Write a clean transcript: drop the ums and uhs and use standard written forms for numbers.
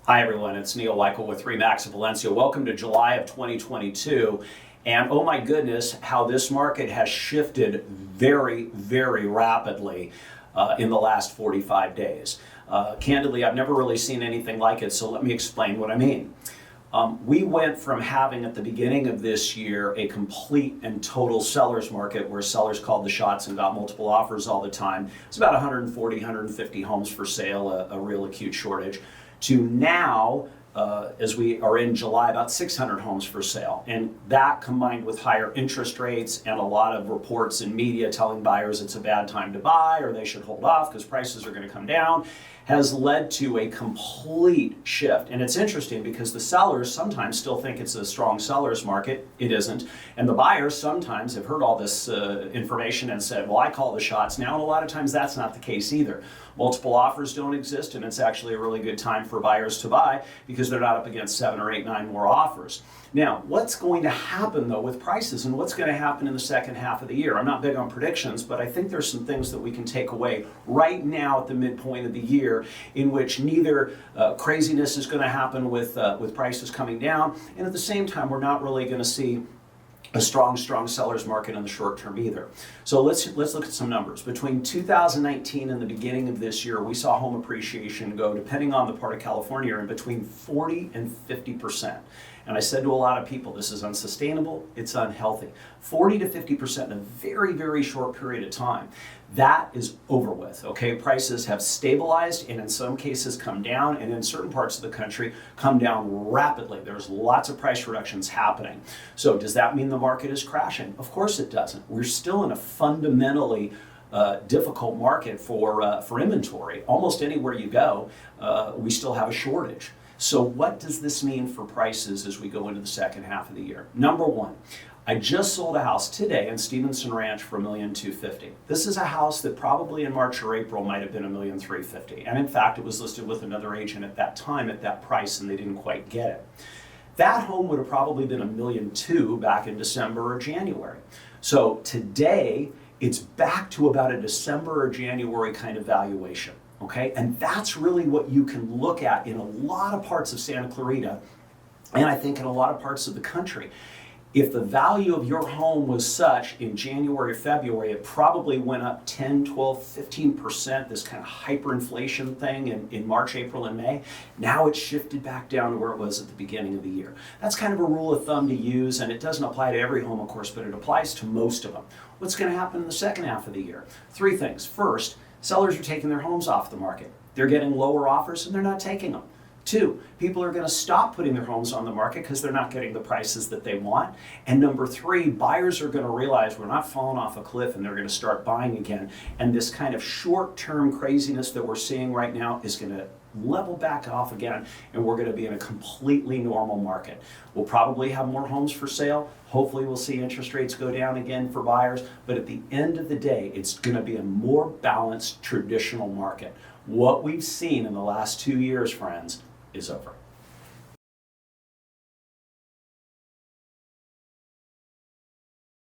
Hi everyone, it's Neil Weichel with RE/MAX of Valencia. Welcome to July of 2022. And oh my goodness, how this market has shifted very, very rapidly in the last 45 days. Candidly, I've never really seen anything like it, so let me explain what I mean. We went from having at the beginning of this year a complete and total seller's market where sellers called the shots and got multiple offers all the time. It's about 140, 150 homes for sale, a real acute shortage, to now, as we are in July, about 600 homes for sale. And that combined with higher interest rates and a lot of reports in media telling buyers it's a bad time to buy or they should hold off because prices are going to come down, has led to a complete shift. And it's interesting because the sellers sometimes still think it's a strong seller's market. It isn't. And the buyers sometimes have heard all this information and said, well, I call the shots now. And a lot of times that's not the case either. Multiple offers don't exist, and it's actually a really good time for buyers to buy because they're not up against 7 or 8, 9 more offers. Now, what's going to happen though with prices and what's going to happen in the second half of the year? I'm not big on predictions, but I think there's some things that we can take away right now at the midpoint of the year in which neither craziness is going to happen with prices coming down, and at the same time, we're not really going to see a strong seller's market in the short term either. So let's look at some numbers. Between 2019 and the beginning of this year, we saw home appreciation go, depending on the part of California, in between 40 and 50%. And I said to a lot of people, this is unsustainable, it's unhealthy. 40 to 50% in a very, very short period of time. That is over with, okay? Prices have stabilized and in some cases come down, and in certain parts of the country come down rapidly. There's lots of price reductions happening. So does that mean the market is crashing? Of course it doesn't. We're still in a fundamentally difficult market for inventory. Almost anywhere you go, we still have a shortage. So what does this mean for prices as we go into the second half of the year? Number one, I just sold a house today in Stevenson Ranch for $1,250,000. This is a house that probably in March or April might have been $1,350,000. And in fact, it was listed with another agent at that time at that price and they didn't quite get it. That home would have probably been $1,200,000 back in December or January. So today, it's back to about a December or January kind of valuation. Okay, and that's really what you can look at in a lot of parts of Santa Clarita, and I think in a lot of parts of the country. If the value of your home was such in January, February, it probably went up 10, 12, 15%, this kind of hyperinflation thing in March, April, and May. Now it's shifted back down to where it was at the beginning of the year. That's kind of a rule of thumb to use, and it doesn't apply to every home, of course, but it applies to most of them. What's going to happen in the second half of the year? 3 things. First, sellers are taking their homes off the market. They're getting lower offers and they're not taking them. 2, people are going to stop putting their homes on the market because they're not getting the prices that they want. And number 3, buyers are going to realize we're not falling off a cliff and they're going to start buying again. And this kind of short-term craziness that we're seeing right now is going to level back off again, and we're going to be in a completely normal market. We'll probably have more homes for sale. Hopefully we'll see interest rates go down again for buyers, but at the end of the day, it's going to be a more balanced traditional market. What we've seen in the last 2 years, friends, is over.